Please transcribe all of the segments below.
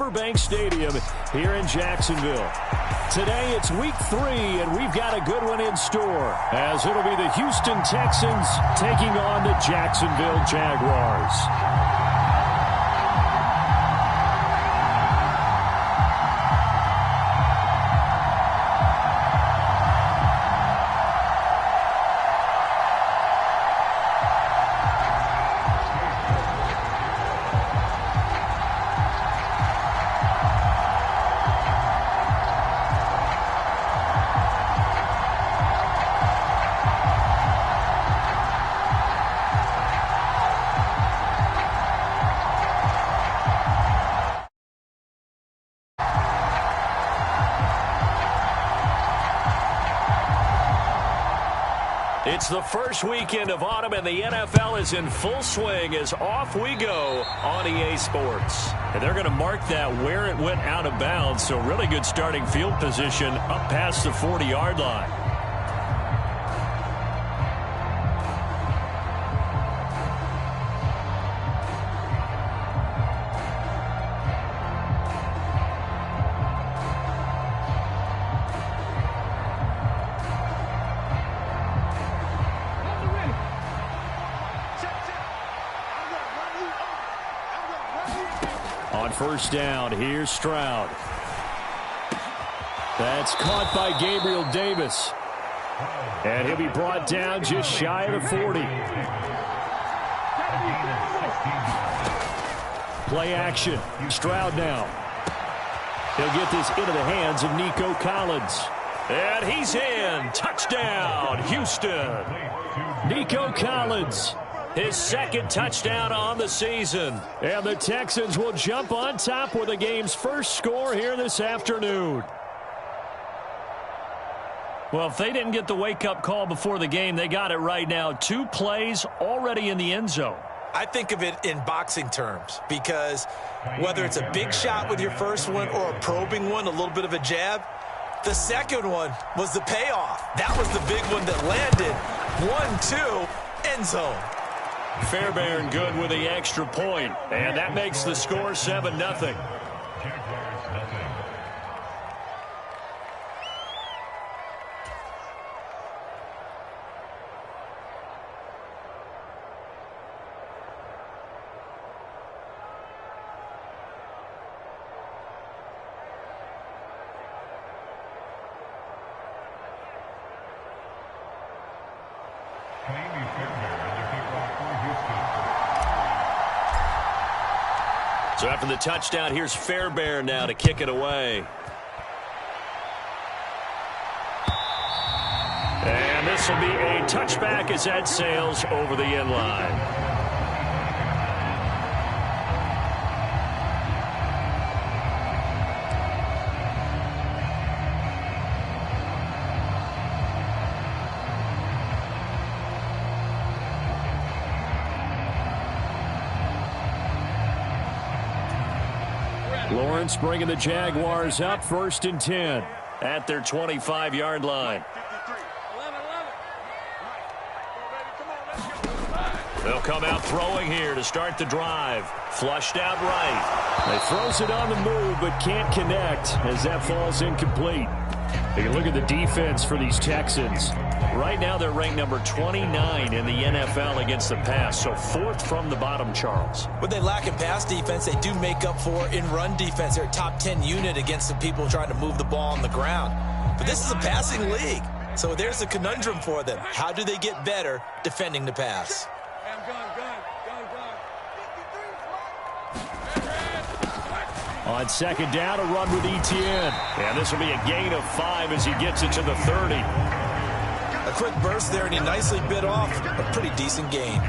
Everbank Stadium here in Jacksonville. Today it's week 3, and we've got a good one in store, as it'll be the Houston Texans taking on the Jacksonville Jaguars. It's the first weekend of autumn, and the NFL is in full swing as off we go on EA Sports. And they're going to mark that where it went out of bounds, so really good starting field position up past the 40-yard line. On first down, here's Stroud. That's caught by Gabriel Davis. And he'll be brought down just shy of the 40. Play action. Stroud now. He'll get this into the hands of Nico Collins. And he's in. Touchdown, Houston. Nico Collins, his second touchdown on the season. And the Texans will jump on top with the game's first score here this afternoon. Well, if they didn't get the wake-up call before the game, they got it right now. 2 plays already in the end zone. I think of it in boxing terms, because whether it's a big shot with your first one or a probing one, a little bit of a jab, the second one was the payoff. That was the big one that landed. 1-2, end zone. Fairbairn good with the extra point, and that makes the score 7-0. So after the touchdown, here's Fairbairn now to kick it away. And this will be a touchback as that sails over the end line. Lawrence bringing the Jaguars up 1st and 10 at their 25-yard line. They'll come out throwing here to start the drive. Flushed out right. They throws it on the move but can't connect as that falls incomplete. Take a look at the defense for these Texans. Right now they're ranked number 29 in the NFL against the pass, so 4th from the bottom, Charles. What they lack in pass defense, they do make up for in run defense. They're a top 10 unit against the people trying to move the ball on the ground. But this is a passing league, so there's a conundrum for them. How do they get better defending the pass? On second down, a run with Etienne. And this will be a gain of 5 as he gets it to the 30. A quick burst there, and he nicely bit off a pretty decent gain.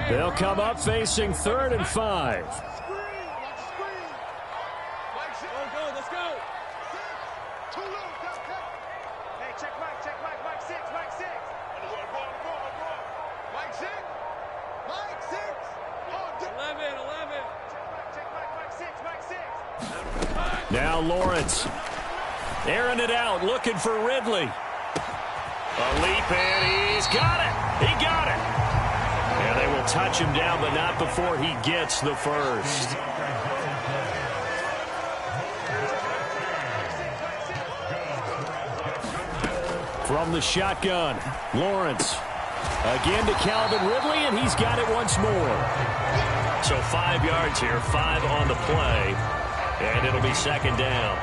They'll come up facing 3rd and 5. Now Lawrence airing it out, looking for Ridley. A leap, and he's got it. He got it. And they will touch him down, but not before he gets the first. From the shotgun, Lawrence. Again to Calvin Ridley, and he's got it once more. So 5 yards here, 5 on the play, and it'll be second down.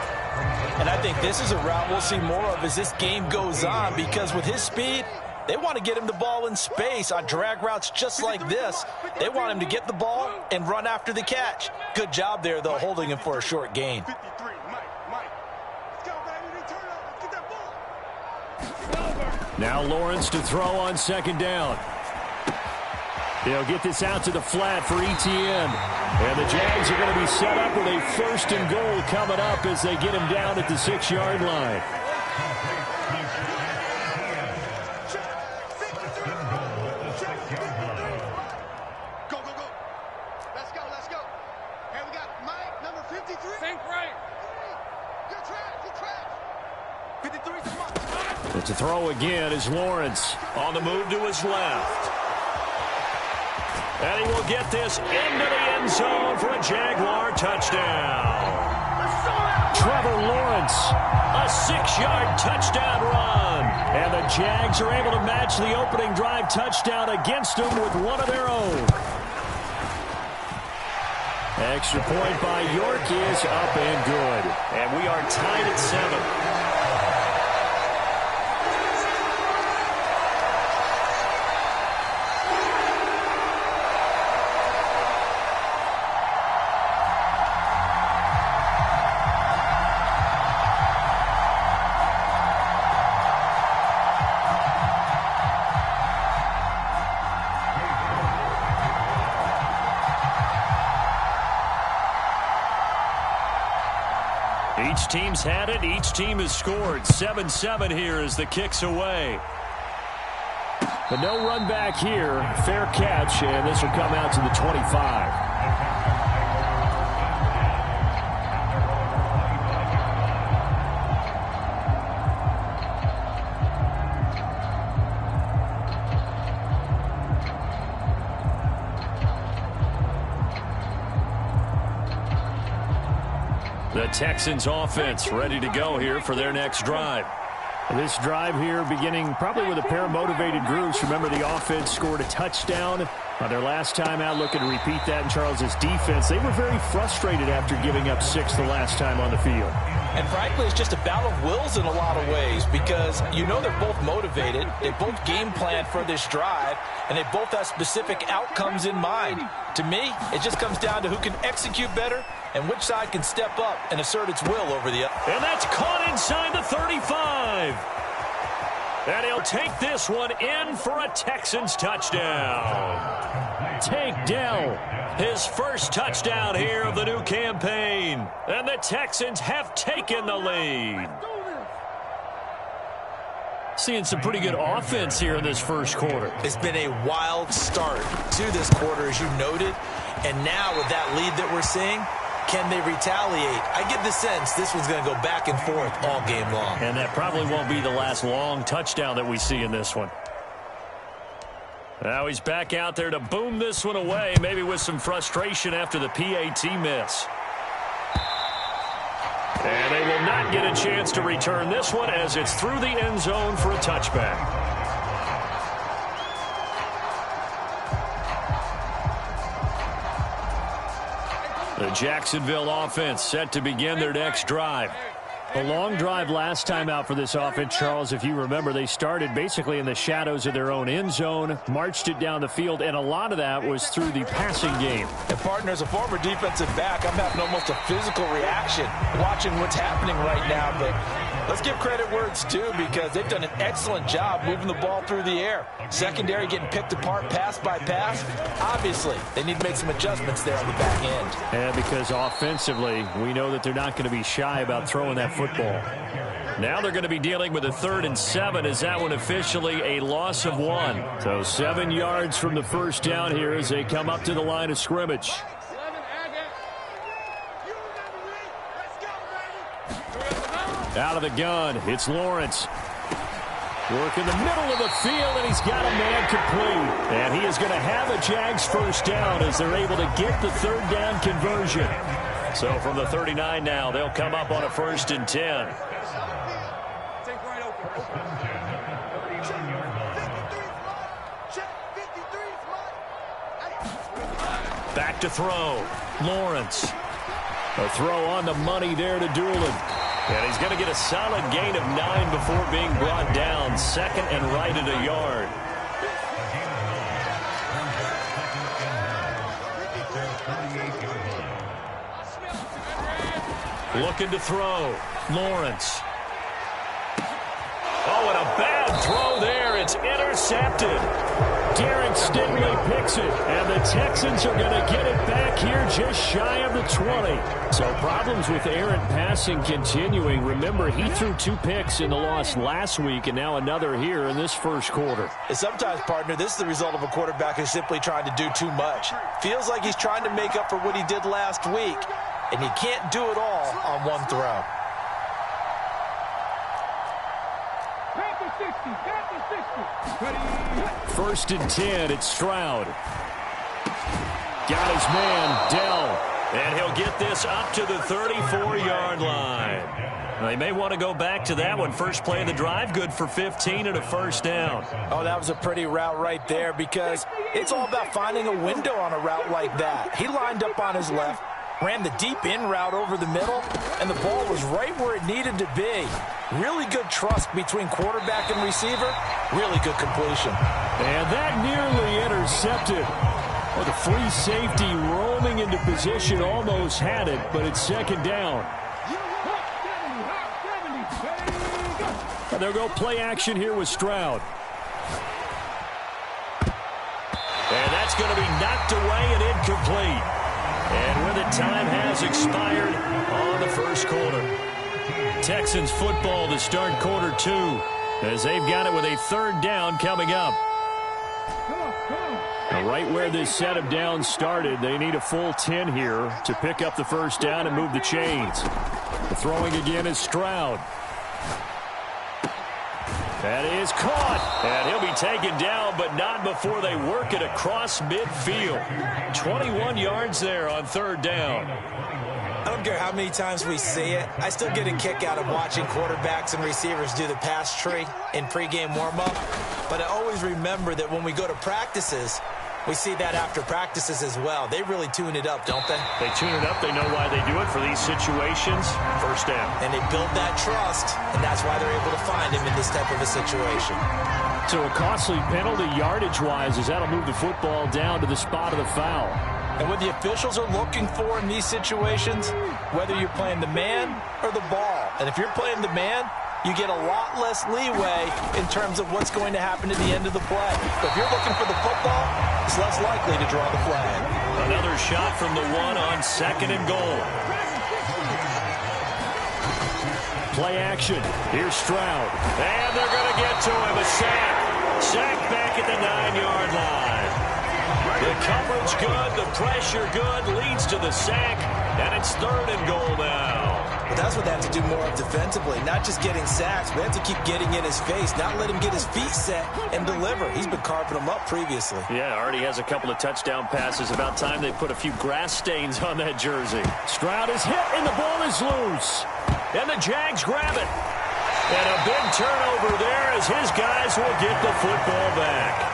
And I think this is a route we'll see more of as this game goes on, because with his speed, they want to get him the ball in space on drag routes just like this. They want him to get the ball and run after the catch. Good job there, though, holding him for a short gain. Now Lawrence to throw on second down. They'll get this out to the flat for Etienne. And the Jags are going to be set up with a 1st and goal coming up as they get him down at the 6-yard line. Go, go, go. Let's go, let's go. Here we got Mike, number 53. Think right. Good track, good track. 53, come on. It's a throw again as Lawrence on the move to his left. And he will get this into the end zone for a Jaguar touchdown. Trevor Lawrence, a 6-yard touchdown run. And the Jags are able to match the opening drive touchdown against them with one of their own. Extra point by York is up and good. And we are tied at 7. Each team's had it. Each team has scored. 7-7 here as the kick's away. But no run back here. Fair catch, and this will come out to the 25. The Texans offense ready to go here for their next drive. This drive here beginning probably with a pair of motivated groups. Remember, the offense scored a touchdown on their last time out. Looking to repeat that in Charles's defense. They were very frustrated after giving up 6 the last time on the field. And frankly, it's just a battle of wills in a lot of ways, because you know they're both motivated. They both game plan for this drive, and they both have specific outcomes in mind. To me, it just comes down to who can execute better and which side can step up and assert its will over the other. And that's caught inside the 35. And he'll take this one in for a Texans touchdown. Tank Dell, his first touchdown here of the new campaign. And the Texans have taken the lead. Seeing some pretty good offense here in this first quarter. It's been a wild start to this quarter, as you noted. And now with that lead that we're seeing, can they retaliate? I get the sense this one's going to go back and forth all game long. And that probably won't be the last long touchdown that we see in this one. Now he's back out there to boom this one away, maybe with some frustration after the PAT miss. And they will not get a chance to return this one as it's through the end zone for a touchback. The Jacksonville offense set to begin their next drive. A long drive last time out for this offense, Charles. If you remember, they started basically in the shadows of their own end zone, marched it down the field, and a lot of that was through the passing game. And, partner, as a former defensive back, I'm having almost a physical reaction watching what's happening right now. But let's give credit where it's due, because they've done an excellent job moving the ball through the air. Secondary getting picked apart pass by pass. Obviously, they need to make some adjustments there on the back end. And because offensively, we know that they're not going to be shy about throwing that football. Now they're going to be dealing with a 3rd and 7 as that one officially a loss of 1. So 7 yards from the first down here as they come up to the line of scrimmage. Out of the gun, it's Lawrence. Work in the middle of the field, and he's got a man complete. And he is going to have a Jags first down as they're able to get the third down conversion. So from the 39 now, they'll come up on a 1st and 10. Back to throw. Lawrence. A throw on the money there to Doolin. And he's going to get a solid gain of 9 before being brought down. 2nd and right at a yard. Looking to throw. Lawrence. Oh, and a bad throw there. It's intercepted. Derek Stingley picks it, and the Texans are going to get it back here just shy of the 20. So problems with errant passing continuing. Remember, he threw 2 picks in the loss last week, and now another here in this first quarter. And sometimes, partner, this is the result of a quarterback who's simply trying to do too much. Feels like he's trying to make up for what he did last week, and he can't do it all on one throw. First and 10, it's Stroud. Got his man, Dell. And he'll get this up to the 34-yard line. They may want to go back to that one. First play of the drive, good for 15 and a first down. Oh, that was a pretty route right there because it's all about finding a window on a route like that. He lined up on his left, ran the deep in route over the middle, and the ball was right where it needed to be. Really good trust between quarterback and receiver. Really good completion. And that nearly intercepted. Well, the free safety roaming into position almost had it, but it's 2nd down. And they'll go play action here with Stroud. And that's going to be knocked away and incomplete. And with it, time has expired on the first quarter. Texans football to start quarter 2 as they've got it with a 3rd down coming up. Now, right where this set of downs started, they need a full 10 here to pick up the first down and move the chains. The throwing again is Stroud. That is caught, and he'll be taken down, but not before they work it across midfield. 21 yards there on 3rd down. I don't care how many times we see it. I still get a kick out of watching quarterbacks and receivers do the pass tree in pregame warm-up. But I always remember that when we go to practices, we see that after practices as well. They really tune it up, don't they? They tune it up. They know why they do it for these situations. First down. And they build that trust, and that's why they're able to find him in this type of a situation. So a costly penalty yardage-wise as that'll move the football down to the spot of the foul. And what the officials are looking for in these situations, whether you're playing the man or the ball. And if you're playing the man, you get a lot less leeway in terms of what's going to happen at the end of the play. But if you're looking for the football, it's less likely to draw the flag. Another shot from the 1 on 2nd and goal. Play action. Here's Stroud. And they're going to get to him. A sack. Sack back at the 9-yard line. The coverage good, the pressure good, leads to the sack, and it's 3rd and goal now. But that's what they have to do more of defensively, not just getting sacks, but they have to keep getting in his face, not let him get his feet set and deliver. He's been carving them up previously. Yeah, already has a couple of touchdown passes. About time they put a few grass stains on that jersey. Stroud is hit, and the ball is loose. And the Jags grab it. And a big turnover there as his guys will get the football back.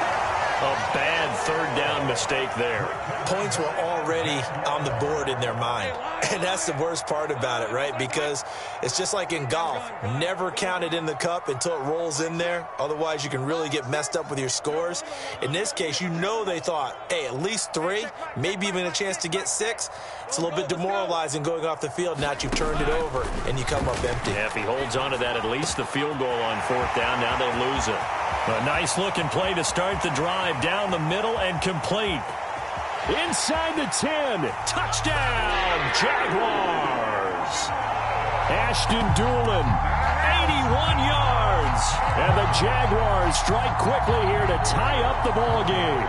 A bad 3rd down mistake there. Points were already on the board in their mind. And that's the worst part about it, right? Because it's just like in golf. Never count it in the cup until it rolls in there. Otherwise, you can really get messed up with your scores. In this case, you know they thought, hey, at least 3, maybe even a chance to get 6. It's a little bit demoralizing going off the field. Now that you've turned it over and you come up empty. Yeah, if he holds on to that, at least the field goal on 4th down, now they lose it. A nice-looking play to start the drive down the middle and complete. Inside the 10. Touchdown, Jaguars. Ashton Doolin, 81 yards. And the Jaguars strike quickly here to tie up the ball game.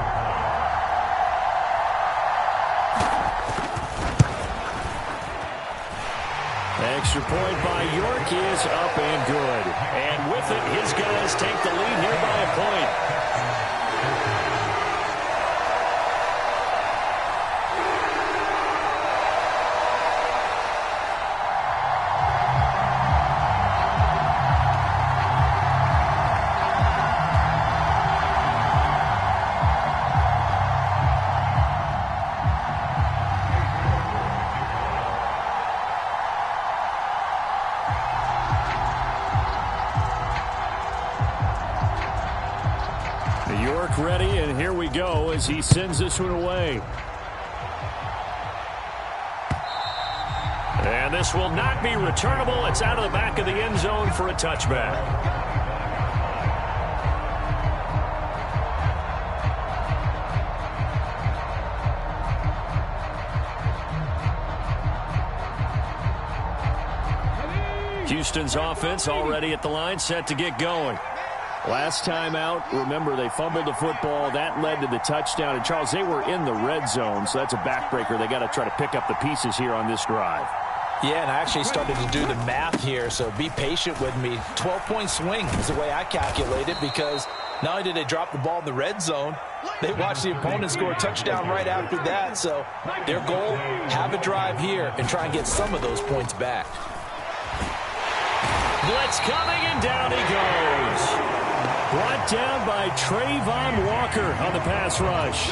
Extra point by York is up and good. And with it, his guys take the lead here by a point. York ready, and here we go as he sends this one away. And this will not be returnable. It's out of the back of the end zone for a touchback. Houston's offense already at the line, set to get going. Last time out, remember, they fumbled the football. That led to the touchdown. And, Charles, they were in the red zone, so that's a backbreaker. They got to try to pick up the pieces here on this drive. Yeah, and I actually started to do the math here, so be patient with me. 12-point swing is the way I calculate it, because not only did they drop the ball in the red zone, they watched the opponent score a touchdown right after that. So their goal, have a drive here and try and get some of those points back. Blitz coming, and down he goes. Brought down by Trayvon Walker on the pass rush.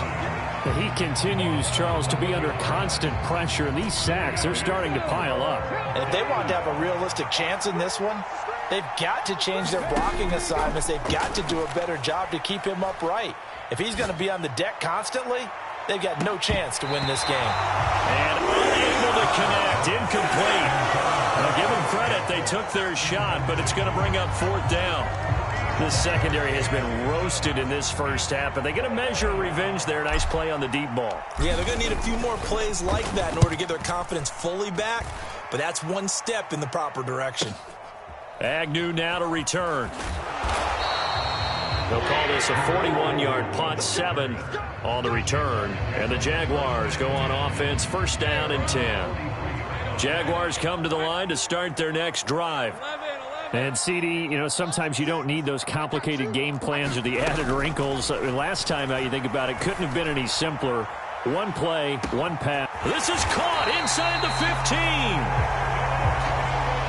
He continues, Charles, to be under constant pressure, and these sacks, they're starting to pile up. And if they want to have a realistic chance in this one, they've got to change their blocking assignments. They've got to do a better job to keep him upright. If he's going to be on the deck constantly, they've got no chance to win this game. And unable to connect, incomplete. Now, give them credit, they took their shot, but it's going to bring up fourth down. This secondary has been roasted in this first half, but they get a measure of revenge there. Nice play on the deep ball. Yeah, they're going to need a few more plays like that in order to get their confidence fully back, but that's one step in the proper direction. Agnew now to return. They'll call this a 41-yard punt, 7 on the return, and the Jaguars go on offense, first down and 10. Jaguars come to the line to start their next drive. And, CD, you know, sometimes you don't need those complicated game plans or the added wrinkles. Last time out, you think about it, couldn't have been any simpler. One play, one pass. This is caught inside the 15.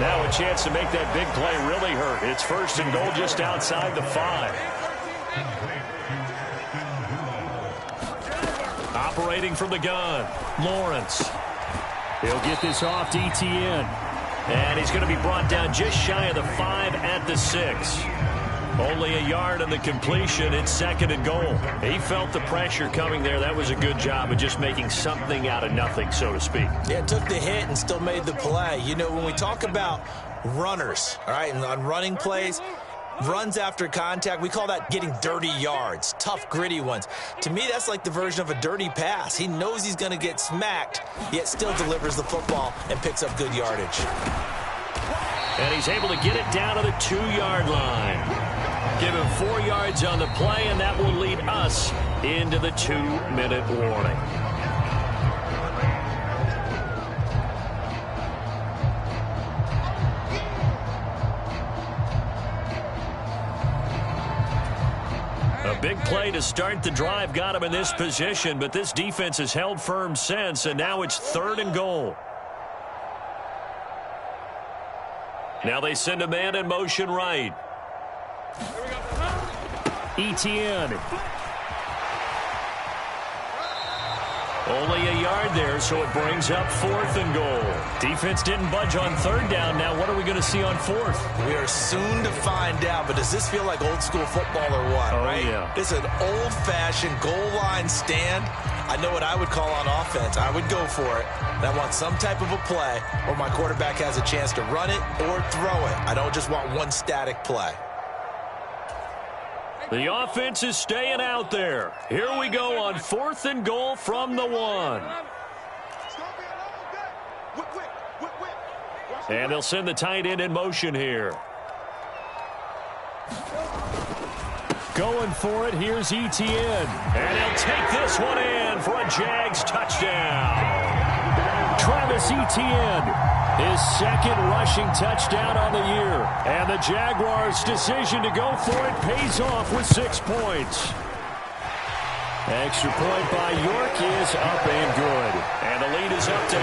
Now a chance to make that big play really hurt. It's first and goal just outside the 5. Operating from the gun, Lawrence. He'll get this off to Etienne. And he's going to be brought down just shy of the 5 at the 6. Only a yard on the completion. It's second and goal. He felt the pressure coming there. That was a good job of just making something out of nothing, so to speak. Yeah, took the hit and still made the play. You know, when we talk about runners, all right, and on running plays, runs after contact, we call that getting dirty yards, tough, gritty ones. To me, that's like the version of a dirty pass. He knows he's going to get smacked, yet still delivers the football and picks up good yardage. And he's able to get it down to the 2-yard line. Give him 4 yards on the play, and that will lead us into the 2-minute warning. A big play to start the drive got him in this position, but this defense has held firm since, and now it's third and goal. Now they send a man in motion right. Etienne. Only a yard there, so it brings up fourth and goal. Defense didn't budge on third down. Now what are we going to see on fourth? We are soon to find out, but does this feel like old school football or what, right? Yeah. It's an old-fashioned goal line stand. I know what I would call on offense. I would go for it. And I want some type of a play where my quarterback has a chance to run it or throw it. I don't just want one static play. The offense is staying out there. Here we go on fourth and goal from the 1. And they'll send the tight end in motion here. Going for it, here's Etienne. And he'll take this one in for a Jags touchdown. Travis Etienne His second rushing touchdown on the year. And the Jaguars' decision to go for it pays off with 6 points. Extra point by York is up and good. And the lead is up to 8.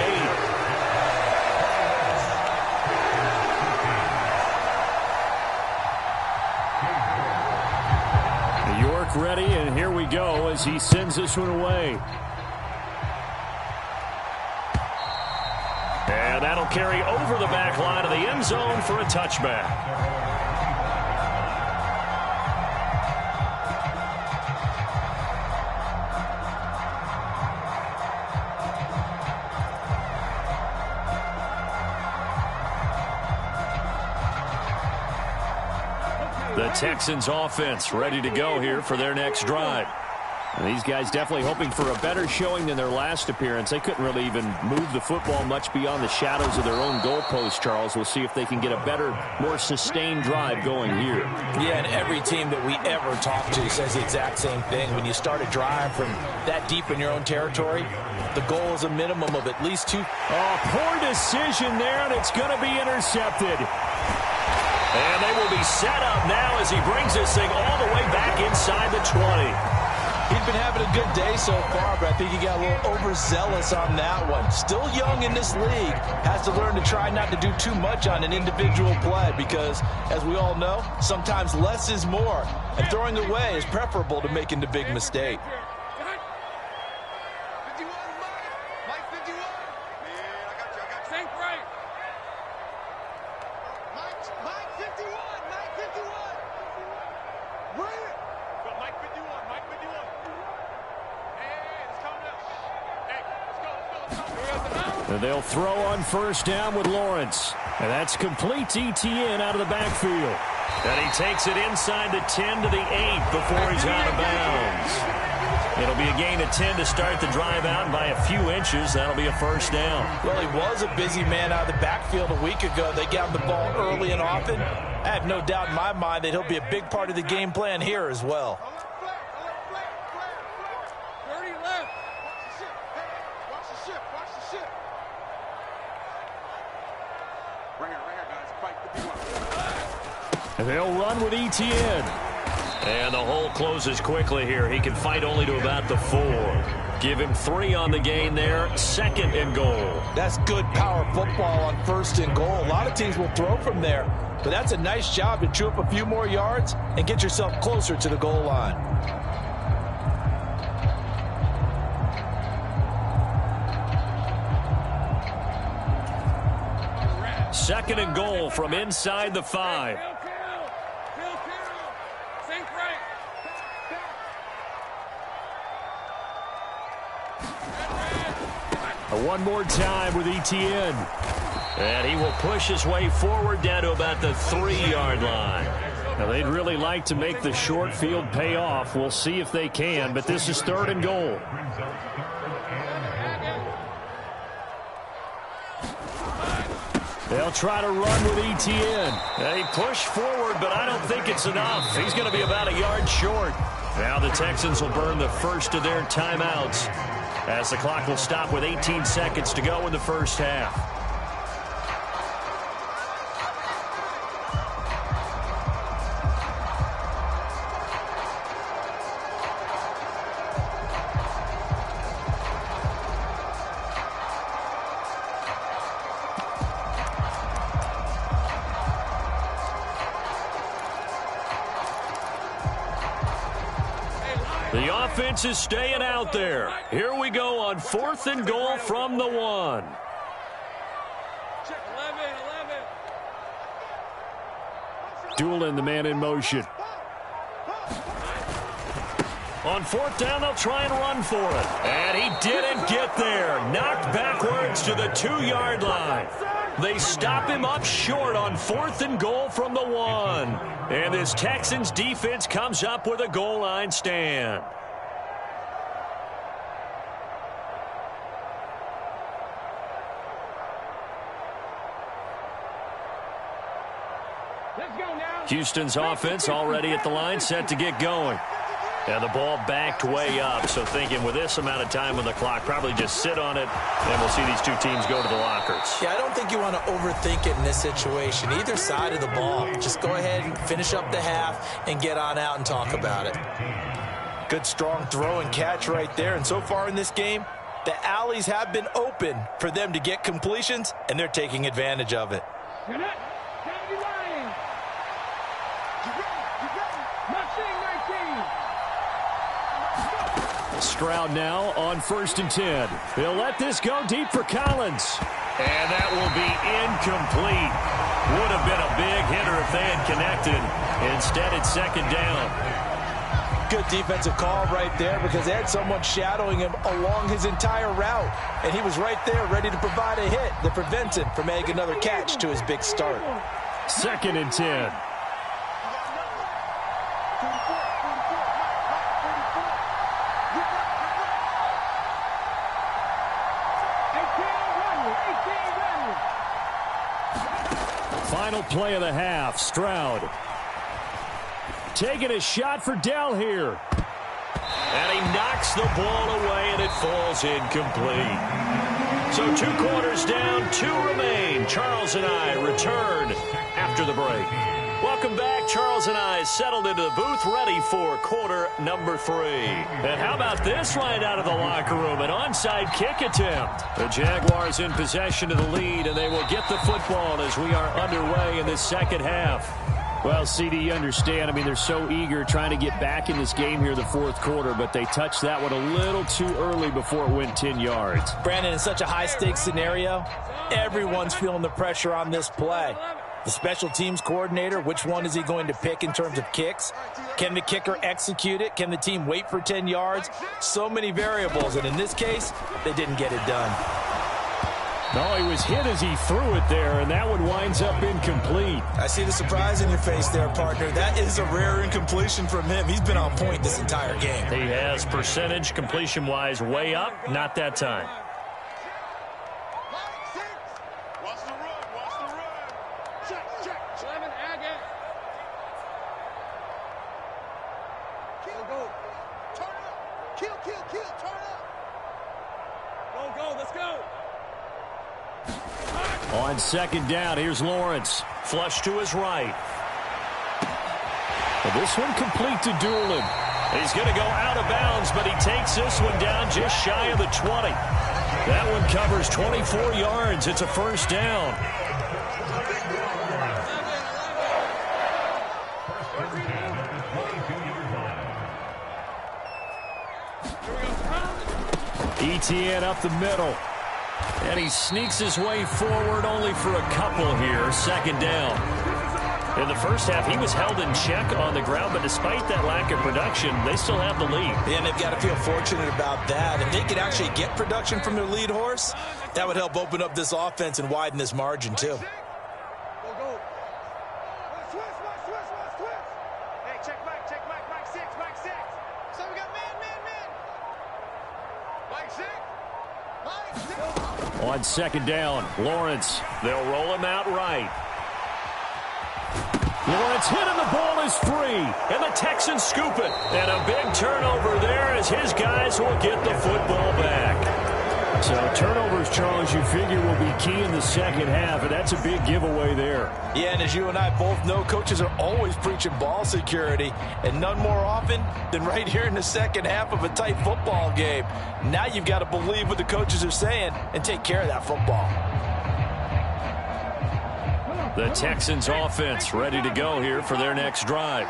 York ready, and here we go as he sends this one away. And that'll carry over the back line of the end zone for a touchback. The Texans offense ready to go here for their next drive. And these guys definitely hoping for a better showing than their last appearance. They couldn't really even move the football much beyond the shadows of their own goalpost, Charles. We'll see if they can get a better, more sustained drive going here. Yeah, and every team that we ever talk to says the exact same thing. When you start a drive from that deep in your own territory, the goal is a minimum of at least 2. Oh, poor decision there, and it's going to be intercepted. And they will be set up now as he brings this thing all the way back inside the 20. He's been having a good day so far, but I think he got a little overzealous on that one. Still young in this league. Has to learn to try not to do too much on an individual play because, as we all know, sometimes less is more. And throwing away is preferable to making the big mistake. And they'll throw on first down with Lawrence. And that's complete to Etienne out of the backfield. And he takes it inside the 10 to the 8 before he's out of bounds. It'll be a gain of 10 to start the drive out by a few inches. That'll be a first down. Well, he was a busy man out of the backfield a week ago. They got him the ball early and often. I have no doubt in my mind that he'll be a big part of the game plan here as well. And they'll run with Etienne. And the hole closes quickly here. He can fight only to about the 4. Give him 3 on the gain there. 2nd and goal. That's good power football on 1st and goal. A lot of teams will throw from there, but that's a nice job to chew up a few more yards and get yourself closer to the goal line. Second and goal from inside the 5. One more time with Etienne. And he will push his way forward down to about the 3-yard line. Now, they'd really like to make the short field pay off. We'll see if they can, but this is 3rd and goal. They'll try to run with Etienne. They push forward, but I don't think it's enough. He's going to be about a yard short. Now the Texans will burn the first of their timeouts as the clock will stop with 18 seconds to go in the first half. The offense is staying out there. Here we go on 4th and goal from the 1. Doolin, the man in motion. On 4th down, they'll try and run for it. And he didn't get there. Knocked backwards to the 2-yard line. They stop him up short on 4th and goal from the 1. And this Texans defense comes up with a goal line stand. Houston's offense already at the line, set to get going. And the ball backed way up, so thinking with this amount of time on the clock, probably just sit on it, and we'll see these two teams go to the lockers. Yeah, I don't think you want to overthink it in this situation. Either side of the ball. Just go ahead and finish up the half and get on out and talk about it. Good, strong throw and catch right there. And so far in this game, the alleys have been open for them to get completions, and they're taking advantage of it. You're not. Gotta be lying. You're ready. Not seeing 19. Stroud now on 1st and 10. He'll let this go deep for Collins. And that will be incomplete. Would have been a big hitter if they had connected. Instead, it's 2nd down. Good defensive call right there because they had someone shadowing him along his entire route. And he was right there ready to provide a hit that prevents him from making another catch to his big start. 2nd and 10. Final play of the half. Stroud taking a shot for Dell here. And he knocks the ball away, and it falls incomplete. So 2 quarters down, 2 remain. Charles and I return after the break. Welcome back. Charles and I settled into the booth, ready for quarter number 3. And how about this right out of the locker room? An onside kick attempt. The Jaguars in possession of the lead, and they will get the football as we are underway in this second half. Well, CD, you understand. I mean, they're so eager trying to get back in this game here in the 4th quarter, but they touched that one a little too early before it went 10 yards. Brandon, in such a high-stakes scenario, everyone's feeling the pressure on this play. The special teams coordinator, which one is he going to pick in terms of kicks? Can the kicker execute it? Can the team wait for 10 yards? So many variables, and in this case, they didn't get it done. No, he was hit as he threw it there, and that one winds up incomplete. I see the surprise in your face there, partner. That is a rare incompletion from him. He's been on point this entire game. He has percentage completion-wise way up, not that time. Watch the run. Check. 11, Agate. Kill. Turn up. Kill. Turn up. Go. Let's go. On 2nd down, here's Lawrence. Flush to his right. Well, this one complete to Doolin. He's going to go out of bounds, but he takes this one down just shy of the 20. That one covers 24 yards. It's a 1st down. ETN up the middle. And he sneaks his way forward only for a couple here. 2nd down. In the first half, he was held in check on the ground, but despite that lack of production, they still have the lead. Yeah, and they've got to feel fortunate about that. If they could actually get production from their lead horse, that would help open up this offense and widen this margin, too. Go. Switch. Hey, check Mike 6. So we got man. Mike 6. On 2nd down, Lawrence. They'll roll him out right. Lawrence hit and the ball is free. And the Texans scoop it. And a big turnover there as his guys will get the football back. So turnovers, Charles, you figure will be key in the second half, and that's a big giveaway there. Yeah, and as you and I both know, coaches are always preaching ball security, and none more often than right here in the second half of a tight football game. Now you've got to believe what the coaches are saying and take care of that football. The Texans offense ready to go here for their next drive.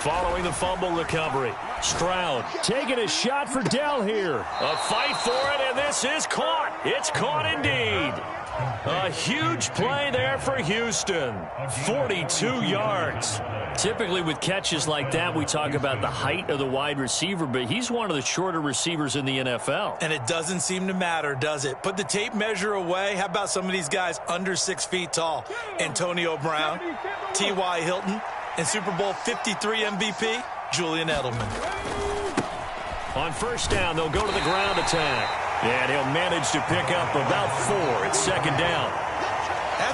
Following the fumble recovery, Stroud taking a shot for Dell here. A fight for it, and this is caught. It's caught indeed. A huge play there for Houston. 42 yards. Typically with catches like that, we talk about the height of the wide receiver, but he's one of the shorter receivers in the NFL. And it doesn't seem to matter, does it? Put the tape measure away. How about some of these guys under 6 feet tall? Antonio Brown, T.Y. Hilton, and Super Bowl 53 MVP, Julian Edelman. On first down, they'll go to the ground attack. And he'll manage to pick up about 4 at second down.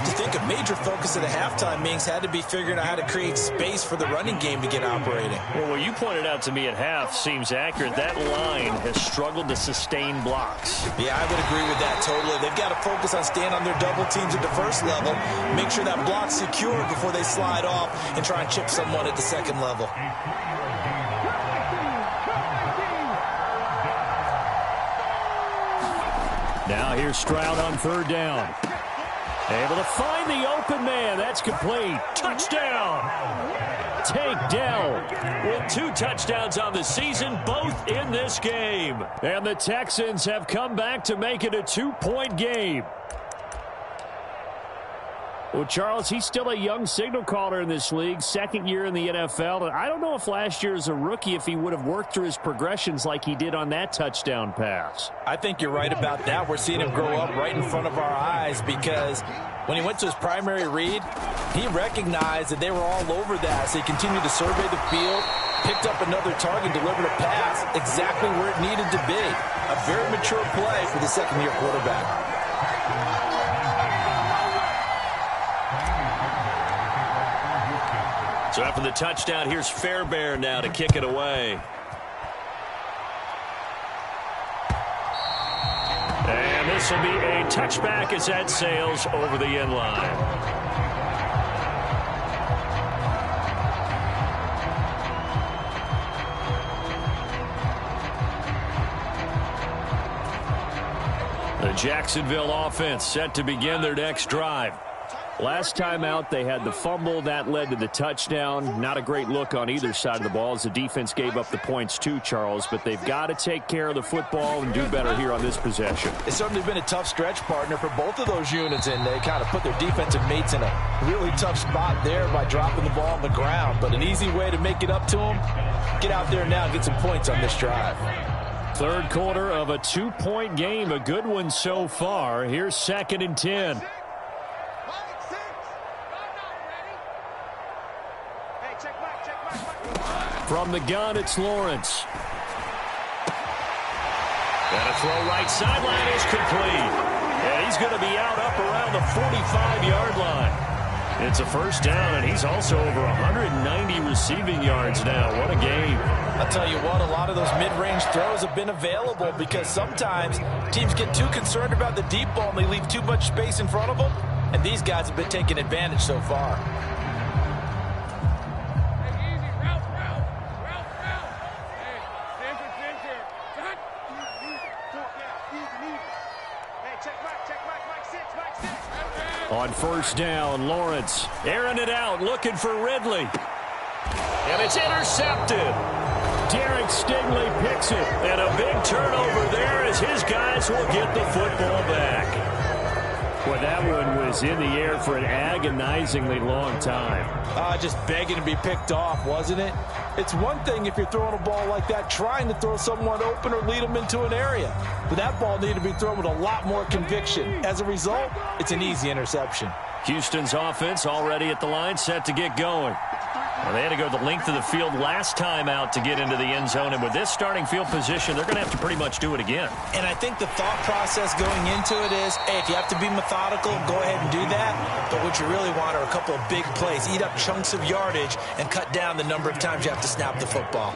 have to think a major focus of the halftime meetings had to be figuring out how to create space for the running game to get operating. Well, what you pointed out to me at half seems accurate. That line has struggled to sustain blocks. Yeah, I would agree with that totally. They've got to focus on staying on their double teams at the first level, make sure that block's secure before they slide off and try and chip someone at the second level. Now here's Stroud on third down. Able to find the open man. That's complete. Touchdown. Tank Dell with 2 touchdowns on the season, both in this game. And the Texans have come back to make it a 2-point game. Well, Charles, he's still a young signal caller in this league, second year in the NFL. And I don't know if last year as a rookie, if he would have worked through his progressions like he did on that touchdown pass. I think you're right about that. We're seeing him grow up right in front of our eyes because when he went to his primary read, he recognized that they were all over that. So he continued to survey the field, picked up another target, delivered a pass exactly where it needed to be. A very mature play for the second-year quarterback. So after the touchdown, here's Fairbairn now to kick it away. And this will be a touchback as that sails over the end line. The Jacksonville offense set to begin their next drive. Last time out, they had the fumble. That led to the touchdown. Not a great look on either side of the ball as the defense gave up the points too, Charles. But they've got to take care of the football and do better here on this possession. It's certainly been a tough stretch, partner, for both of those units, and they kind of put their defensive mates in a really tough spot there by dropping the ball on the ground. But an easy way to make it up to them, get out there now and get some points on this drive. Third quarter of a 2-point game, a good one so far. Here's 2nd and 10. From the gun, it's Lawrence. And a throw right sideline is complete. And he's going to be out up around the 45-yard line. It's a first down, and he's also over 190 receiving yards now. What a game. I'll tell you what, a lot of those mid-range throws have been available because sometimes teams get too concerned about the deep ball and they leave too much space in front of them. And these guys have been taking advantage so far. On first down, Lawrence airing it out, looking for Ridley. And it's intercepted. Derek Stingley picks it. And a big turnover there as his guys will get the football back. Well, that one was in the air for an agonizingly long time. Just begging to be picked off, wasn't it? It's one thing if you're throwing a ball like that, trying to throw someone open or lead them into an area. But that ball needed to be thrown with a lot more conviction. As a result, it's an easy interception. Houston's offense already at the line, set to get going. Well, they had to go the length of the field last time out to get into the end zone. And with this starting field position, they're going to have to pretty much do it again. And I think the thought process going into it is, hey, if you have to be methodical, go ahead and do that. But what you really want are a couple of big plays. Eat up chunks of yardage and cut down the number of times you have to snap the football.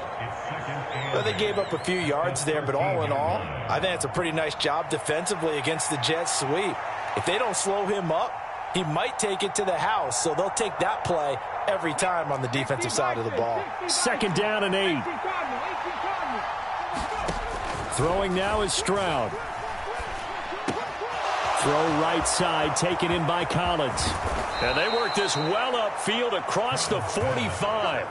Well, they gave up a few yards there, but all in all, I think it's a pretty nice job defensively against the Jets sweep. If they don't slow him up, he might take it to the house, so they'll take that play every time on the defensive side of the ball. 2nd down and 8. Throwing now is Stroud. Throw right side, taken in by Collins. And they work this well upfield across the 45.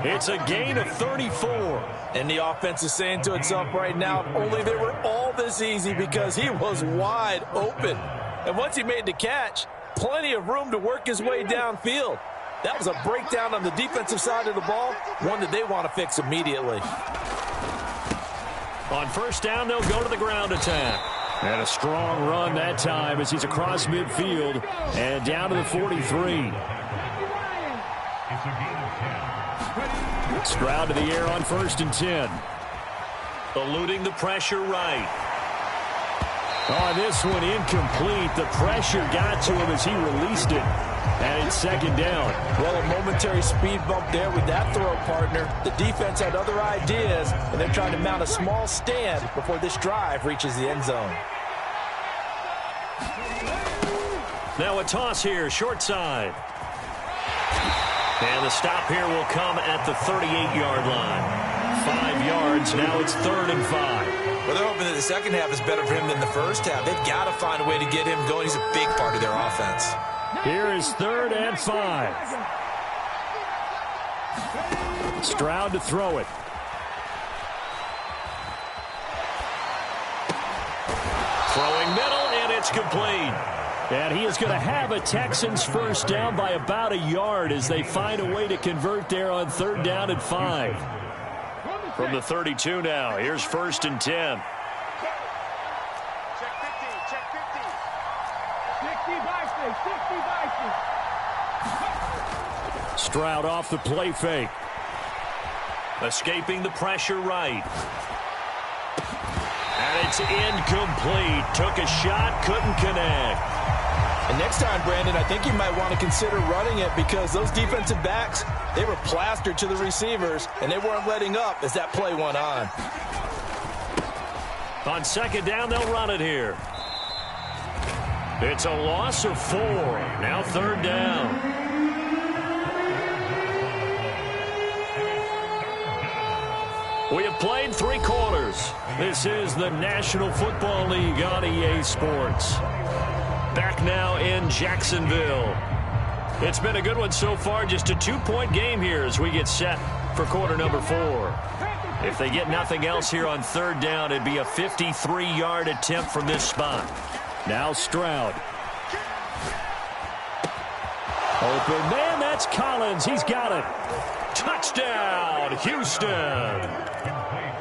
It's a gain of 34. And the offense is saying to itself right now, if only they were all this easy, because he was wide open. And once he made the catch, plenty of room to work his way downfield. That was a breakdown on the defensive side of the ball, one that they want to fix immediately. On first down, they'll go to the ground attack. And a strong run that time as he's across midfield and down to the 43. Stroud to the air on 1st and 10. Eluding the pressure right. Oh, this one incomplete. The pressure got to him as he released it. And it's second down. Well, a momentary speed bump there with that throw, partner. The defense had other ideas, and they're trying to mount a small stand before this drive reaches the end zone. Now a toss here, short side. And the stop here will come at the 38-yard line. 5 yards, now it's 3rd and 5. Well, they're hoping that the second half is better for him than the first half. They've got to find a way to get him going. He's a big part of their offense. Here is 3rd and 5. Stroud to throw it. Throwing middle, and it's complete. And he is going to have a Texans first down by about a yard as they find a way to convert there on 3rd down and 5. From the 32 now, here's 1st and 10. Check 50, check 50. Stroud off the play fake. Escaping the pressure right. And it's incomplete. Took a shot, couldn't connect. And next time, Brandon, I think you might want to consider running it because those defensive backs, they were plastered to the receivers, and they weren't letting up as that play went on. On 2nd down, they'll run it here. It's a loss of 4. Now 3rd down. We have played 3 quarters. This is the National Football League on EA Sports. Back now in Jacksonville. It's been a good one so far. Just a 2-point game here as we get set for quarter number 4. If they get nothing else here on 3rd down, it'd be a 53-yard attempt from this spot. Now Stroud. Open man, that's Collins. He's got it. Touchdown, Houston.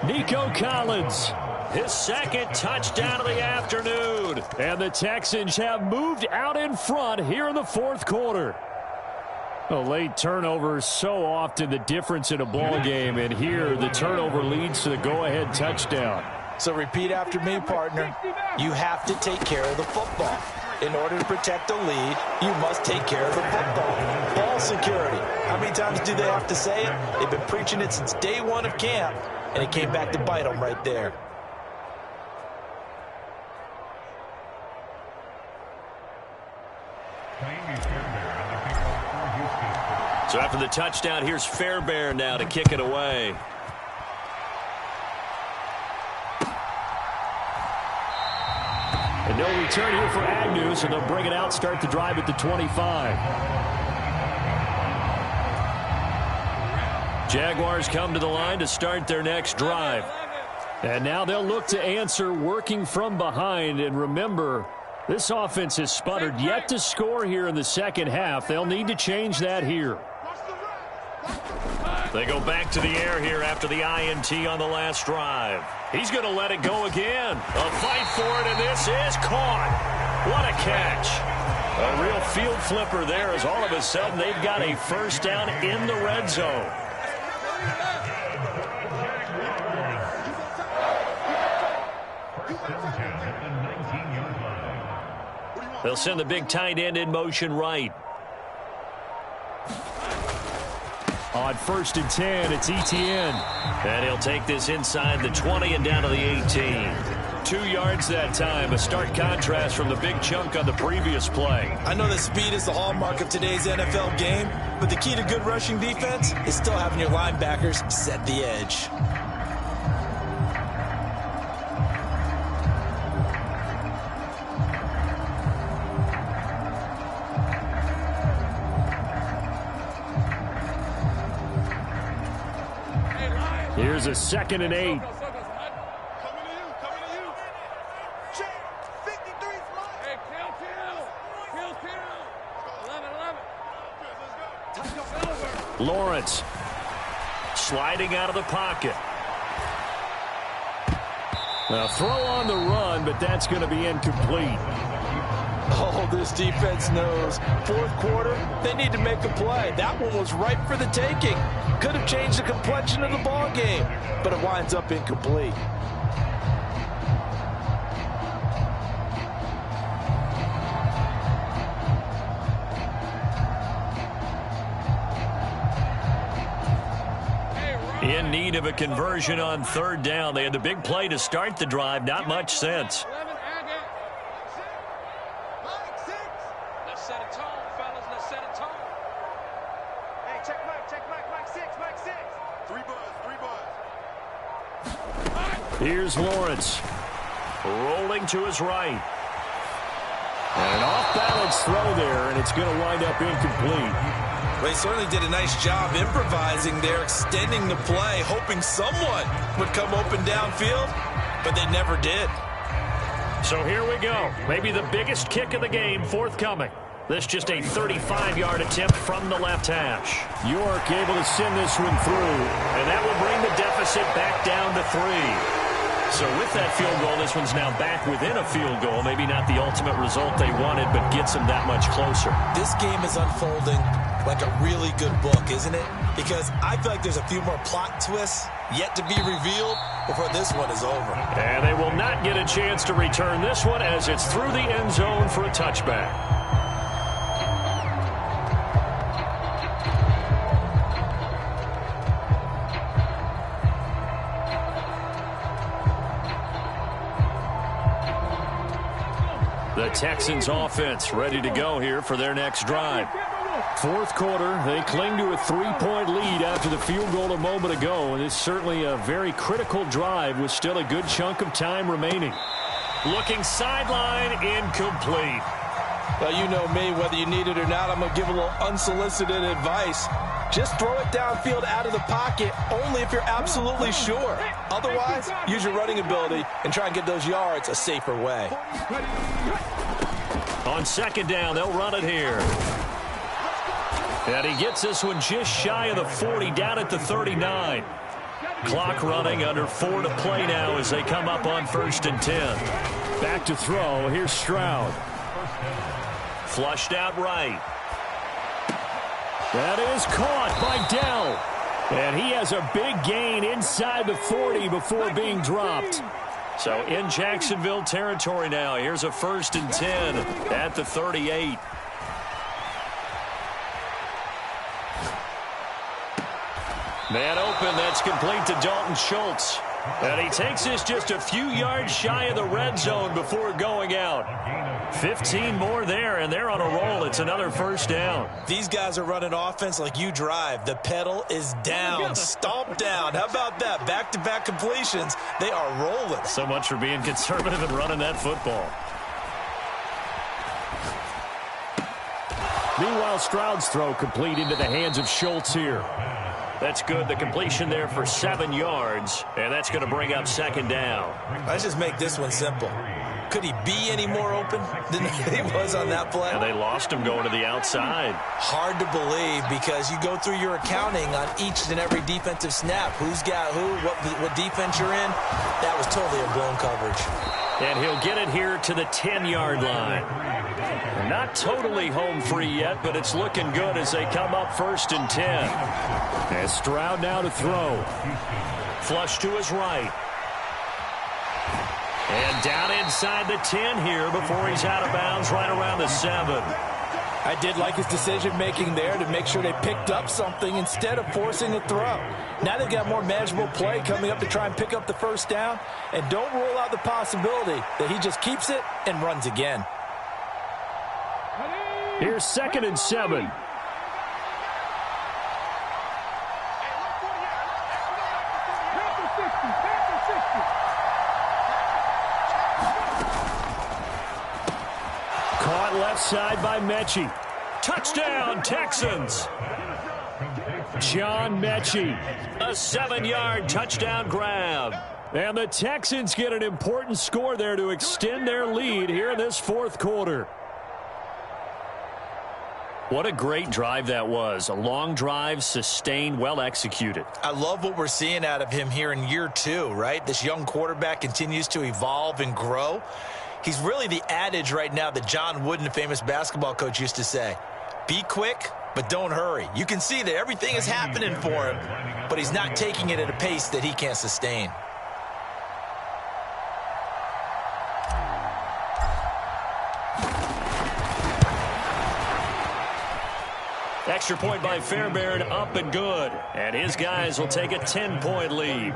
Nico Collins. His 2nd touchdown of the afternoon. And the Texans have moved out in front here in the 4th quarter. A late turnover is so often the difference in a ball game. And here the turnover leads to the go-ahead touchdown. So repeat after me, partner. You have to take care of the football. In order to protect the lead, you must take care of the football. Ball security. How many times do they have to say it? They've been preaching it since day 1 of camp, and it came back to bite them right there. So after the touchdown, here's Fairbairn now to kick it away. And no return here for Agnew, so they'll bring it out, start the drive at the 25. Jaguars come to the line to start their next drive. And now they'll look to answer working from behind. And remember, this offense has sputtered yet to score here in the second half. They'll need to change that here. They go back to the air here after the INT on the last drive. He's going to let it go again. A fight for it, and this is caught. What a catch. A real field flipper there as all of a sudden they've got a first down in the red zone. They'll send the big tight end in motion right. On 1st and 10, it's Etienne. And he'll take this inside the 20 and down to the 18. 2 yards that time. A stark contrast from the big chunk on the previous play. I know that speed is the hallmark of today's NFL game, but the key to good rushing defense is still having your linebackers set the edge. Here's a 2nd and 8. Coming to you, coming to you. Check, 53 slot. Hey, kill. 11. Lawrence sliding out of the pocket. A throw on the run, but that's going to be incomplete. Oh, this defense knows. 4th quarter, they need to make a play. That one was ripe for the taking. Could have changed the complexion of the ball game, but it winds up incomplete. In need of a conversion on third down. They had the big play to start the drive. Not much sense. Let's set a tone, fellas. Let's set a tone. Hey, check Mike 6, Mike 6. Three buzz. Here's Lawrence. Rolling to his right. And an off-balance throw there, and it's going to wind up incomplete. They certainly did a nice job improvising there, extending the play, hoping someone would come open downfield, but they never did. So here we go. Maybe the biggest kick of the game forthcoming. This just a 35-yard attempt from the left hash. York able to send this one through, and that will bring the deficit back down to 3. So with that field goal, this one's now back within a field goal. Maybe not the ultimate result they wanted, but gets them that much closer. This game is unfolding like a really good book, isn't it? Because I feel like there's a few more plot twists yet to be revealed before this one is over. And they will not get a chance to return this one as it's through the end zone for a touchback. The Texans offense ready to go here for their next drive. Fourth quarter, they cling to a 3-point lead after the field goal a moment ago, and it's certainly a very critical drive with still a good chunk of time remaining. Looking sideline, incomplete. Well, you know me, whether you need it or not, I'm going to give a little unsolicited advice. Just throw it downfield out of the pocket only if you're absolutely sure. Otherwise, use your running ability and try and get those yards a safer way. On second down, they'll run it here. And he gets this one just shy of the 40, down at the 39. Clock running, under 4 to play now as they come up on 1st and 10. Back to throw, here's Stroud. Flushed out right. That is caught by Dell. And he has a big gain inside the 40 before being dropped. So in Jacksonville territory now. Here's a 1st and 10 at the 38. Man open, that's complete to Dalton Schultz. And he takes this just a few yards shy of the red zone before going out. 15 more there, and they're on a roll. It's another 1st down. These guys are running offense like you drive. The pedal is down, stomped down. How about that? Back-to-back completions. They are rolling. So much for being conservative and running that football. Meanwhile, Stroud's throw complete into the hands of Schultz here. That's good. The completion there for 7 yards, and that's going to bring up 2nd down. Let's just make this one simple. Could he be any more open than he was on that play? And they lost him going to the outside. Hard to believe because you go through your accounting on each and every defensive snap. Who's got who, what defense you're in. That was totally a blown coverage. And he'll get it here to the 10-yard line. Not totally home free yet, but it's looking good as they come up 1st and 10. And Stroud now to throw. Flush to his right. And down inside the 10 here before he's out of bounds right around the 7. I did like his decision-making there to make sure they picked up something instead of forcing a throw. Now they've got more manageable play coming up to try and pick up the 1st down. And don't rule out the possibility that he just keeps it and runs again. Here's 2nd and 7. Caught left side by Mechie. Touchdown, Texans. John Mechie, a 7-yard touchdown grab. And the Texans get an important score there to extend their lead here in this 4th quarter. What a great drive that was. A long drive, sustained, well executed. I love what we're seeing out of him here in year 2, right? This young quarterback continues to evolve and grow. He's really the adage right now that John Wooden, a famous basketball coach, used to say. Be quick, but don't hurry. You can see that everything is happening for him, but he's not taking it at a pace that he can't sustain. Extra point by Fairbairn, up and good. And his guys will take a 10-point lead.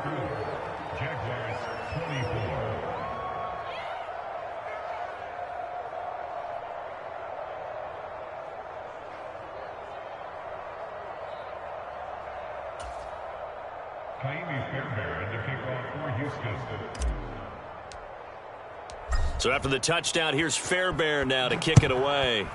So after the touchdown, here's Fairbairn now to kick it away.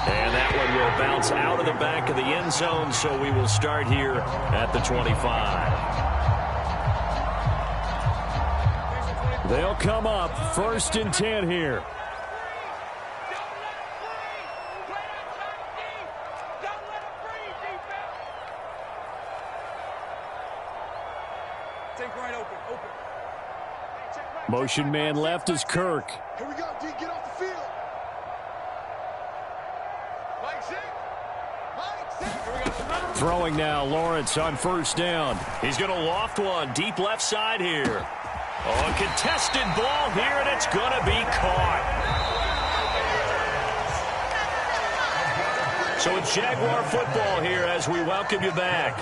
And that one will bounce out of the back of the end zone, so we will start here at the 25. They'll come up 1st and 10 here. Motion man left is Kirk. Here we go, D. Get off the field. Throwing now, Lawrence on 1st down. He's going to loft one deep left side here. Oh, a contested ball here, and it's going to be caught. So it's Jaguar football here as we welcome you back.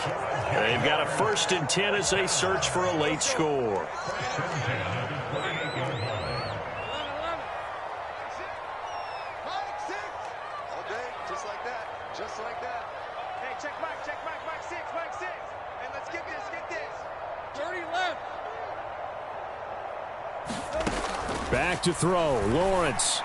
They've got a 1st and 10 as they search for a late score. Back to throw, Lawrence.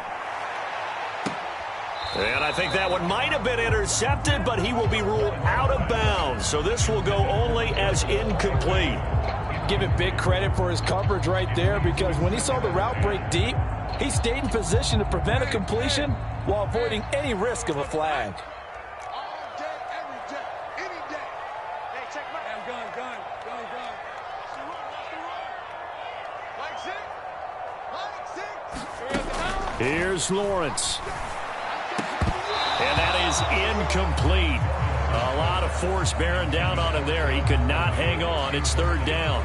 And I think that one might have been intercepted, but he will be ruled out of bounds. So this will go only as incomplete. Give it big credit for his coverage right there, because when he saw the route break deep, he stayed in position to prevent a completion while avoiding any risk of a flag. All day, every day, any day. Hey, check my gun. Here's Lawrence. And that is incomplete. A lot of force bearing down on him there. He could not hang on. It's 3rd down.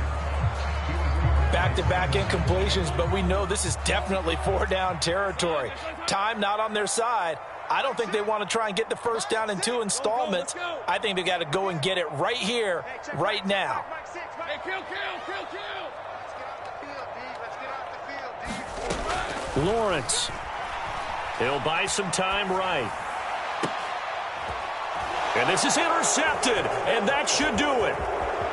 Back-to-back incompletions, but we know this is definitely 4-down territory. Time not on their side. I don't think they want to try and get the 1st down in 2 installments. I think they got to go and get it right here, right now. Hey, kill. Let's get off the field, D. Lawrence. He'll buy some time right. And this is intercepted, and that should do it.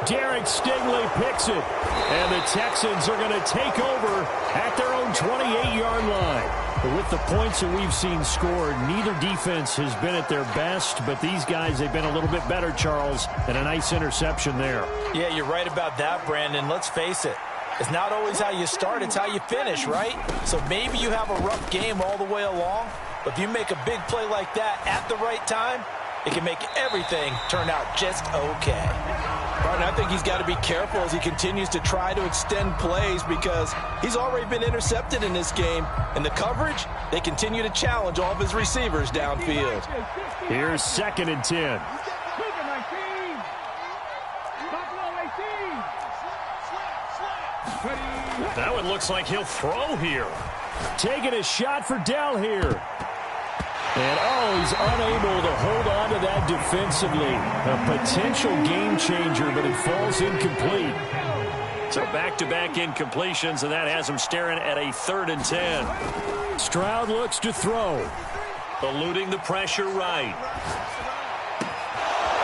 Derek Stingley picks it. And the Texans are going to take over at their own 28-yard line. But with the points that we've seen scored, neither defense has been at their best. But these guys, they've been a little bit better, Charles, and a nice interception there. Yeah, you're right about that, Brandon. Let's face it. It's not always how you start, it's how you finish, right? So maybe you have a rough game all the way along, but if you make a big play like that at the right time, it can make everything turn out just okay. Martin, I think he's got to be careful as he continues to try to extend plays, because he's already been intercepted in this game. And the coverage, they continue to challenge all of his receivers downfield. Here's 2nd and 10. That one looks like he'll throw here. Taking a shot for Dell here. And, he's unable to hold on to that defensively. A potential game changer, but it falls incomplete. So back-to-back incompletions, and that has him staring at a 3rd and 10. Stroud looks to throw. Eluding the pressure right.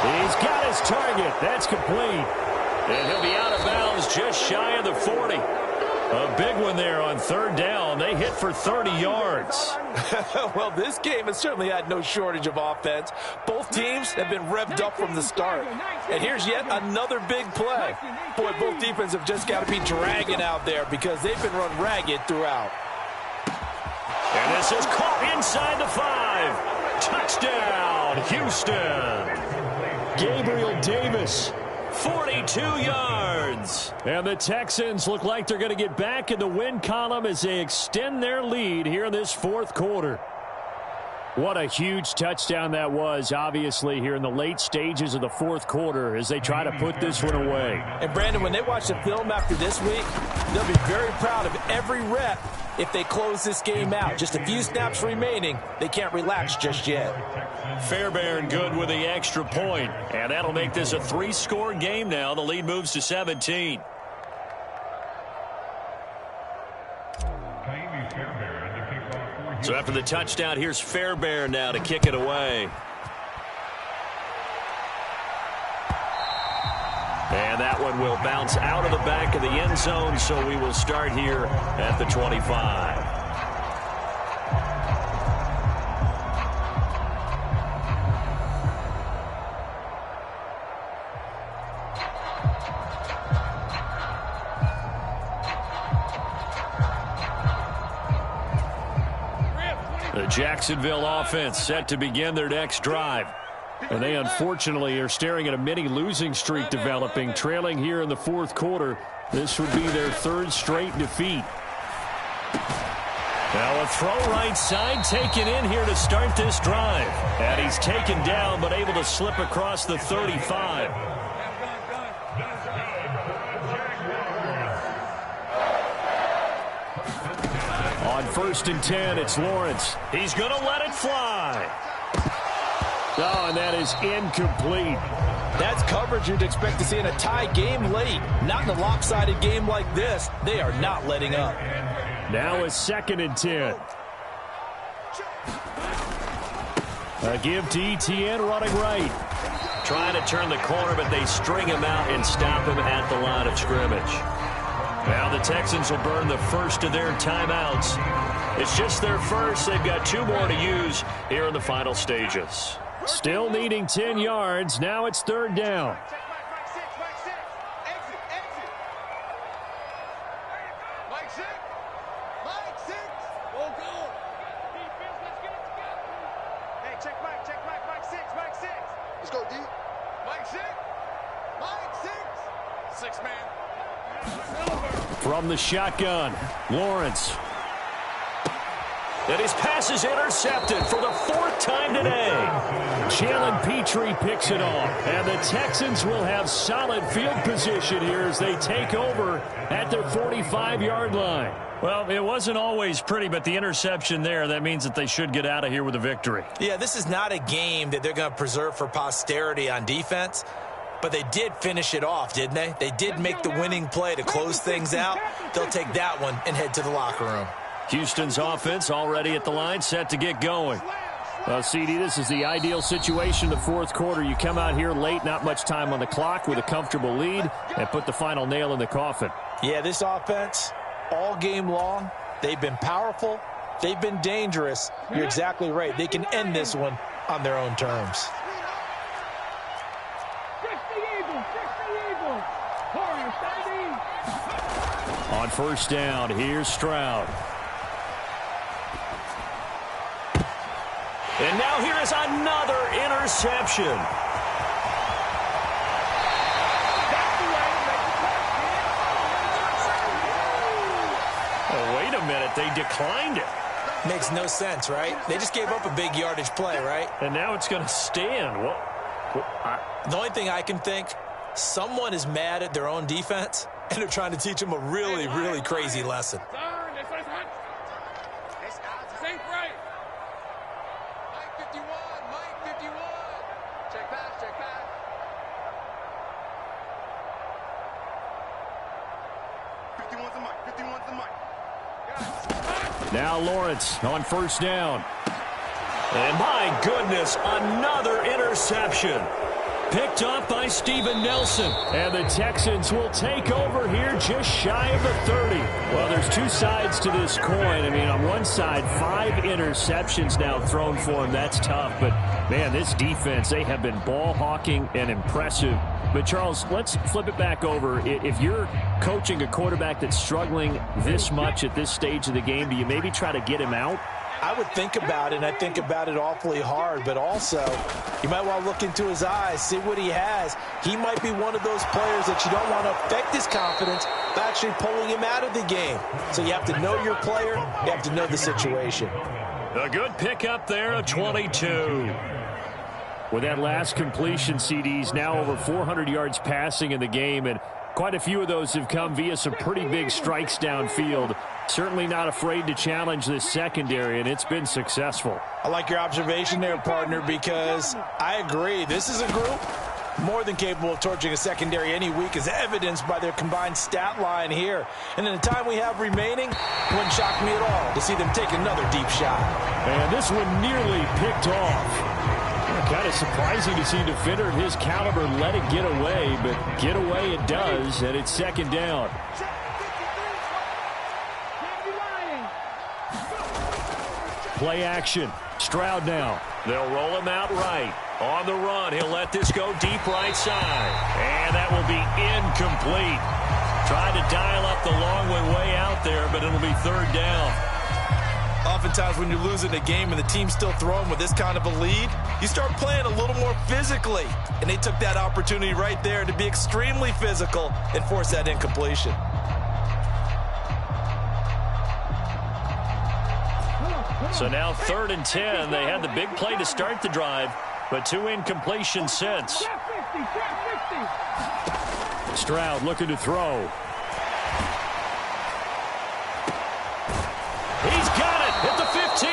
He's got his target. That's complete. And he'll be out of bounds just shy of the 40. A big one there on 3rd down. They hit for 30 yards. Well, this game has certainly had no shortage of offense. Both teams have been revved up from the start. And here's yet another big play. Boy, both defenses have just got to be dragging out there, because they've been run ragged throughout. And this is caught inside the 5. Touchdown, Houston. Gabriel Davis. 42 yards. And the Texans look like they're going to get back in the win column as they extend their lead here in this 4th quarter. What a huge touchdown that was, obviously, here in the late stages of the 4th quarter as they try to put this one away. And, Brandon, when they watch the film after this week, they'll be very proud of every rep if they close this game out. Just a few snaps remaining. They can't relax just yet. Fairbairn good with the extra point. And that'll make this a 3-score game now. The lead moves to 17. So after the touchdown, here's Fairbairn now to kick it away. And that one will bounce out of the back of the end zone, so we will start here at the 25. The Jacksonville offense set to begin their next drive. And they unfortunately are staring at a mini losing streak developing, trailing here in the fourth quarter. This would be their 3rd straight defeat. Now a throw right side taken in here to start this drive. And he's taken down but able to slip across the 35. On 1st and 10, it's Lawrence. He's going to let it fly. Oh, and that is incomplete. That's coverage you'd expect to see in a tie game late. Not in a lopsided game like this. They are not letting up. Now a 2nd and 10. A give to Etienne running right. Trying to turn the corner, but they string him out and stop him at the line of scrimmage. Now the Texans will burn the first of their timeouts. It's just their first. They've got 2 more to use here in the final stages. Still needing 10 yards. Now it's 3rd down. Let's go, D. Mike 6. Mike 6. 6 man. From the shotgun, Lawrence. And his pass is intercepted for the 4th time today. Jalen Petrie picks it off. And the Texans will have solid field position here as they take over at their 45-yard line. Well, it wasn't always pretty, but the interception there, that means that they should get out of here with a victory. Yeah, this is not a game that they're going to preserve for posterity on defense. But they did finish it off, didn't they? They did make the winning play to close things out. They'll take that one and head to the locker room. Houston's offense already at the line, set to get going. Well, CD, this is the ideal situation, the fourth quarter. You come out here late, not much time on the clock with a comfortable lead, and put the final nail in the coffin. Yeah, this offense, all game long, they've been powerful. They've been dangerous. You're exactly right. They can end this one on their own terms. On 1st down, here's Stroud. And now here is another interception. Oh, wait a minute. They declined it. Makes no sense, right? They just gave up a big yardage play, right? And now it's going to stand. The only thing I can think, someone is mad at their own defense, and they're trying to teach them a really, really crazy lesson. Now Lawrence on 1st down. And my goodness, another interception. Picked up by Steven Nelson. And the Texans will take over here just shy of the 30. Well, there's 2 sides to this coin. I mean, on one side, 5 interceptions now thrown for him. That's tough. But, man, this defense, they have been ball hawking and impressive. But, Charles, let's flip it back over. If you're coaching a quarterback that's struggling this much at this stage of the game, do you maybe try to get him out? I would think about it, and I think about it awfully hard. But also, you might want to look into his eyes, see what he has. He might be one of those players that you don't want to affect his confidence by actually pulling him out of the game. So you have to know your player. You have to know the situation. A good pickup there, a 22. With that last completion, CD's now over 400 yards passing in the game, and Quite a few of those have come via some pretty big strikes downfield. Certainly not afraid to challenge this secondary, and it's been successful. I like your observation there, partner, because I agree. This is a group more than capable of torching a secondary any week, as evidenced by their combined stat line here. And in the time we have remaining, wouldn't shock me at all to see them take another deep shot. And this one nearly picked off. Kind of surprising to see a defender of his caliber let it get away, but get away it does, and it's second down. Play action. Stroud now. They'll roll him out right. On the run, he'll let this go deep right side. And that will be incomplete. Tried to dial up the long way out there, but it'll be third down. Oftentimes when you're losing a game and the team's still throwing with this kind of a lead, you start playing a little more physically. And they took that opportunity right there to be extremely physical and force that incompletion. So now 3rd and 10. They had the big play to start the drive, but 2 incompletions since. Stroud looking to throw. He's got it at the 15.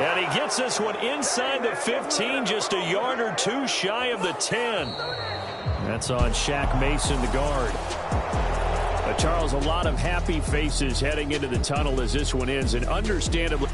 And he gets this one inside the 15, just a yard or two shy of the 10. That's on Shaq Mason, the guard. Charles, a lot of happy faces heading into the tunnel as this one ends, and understandably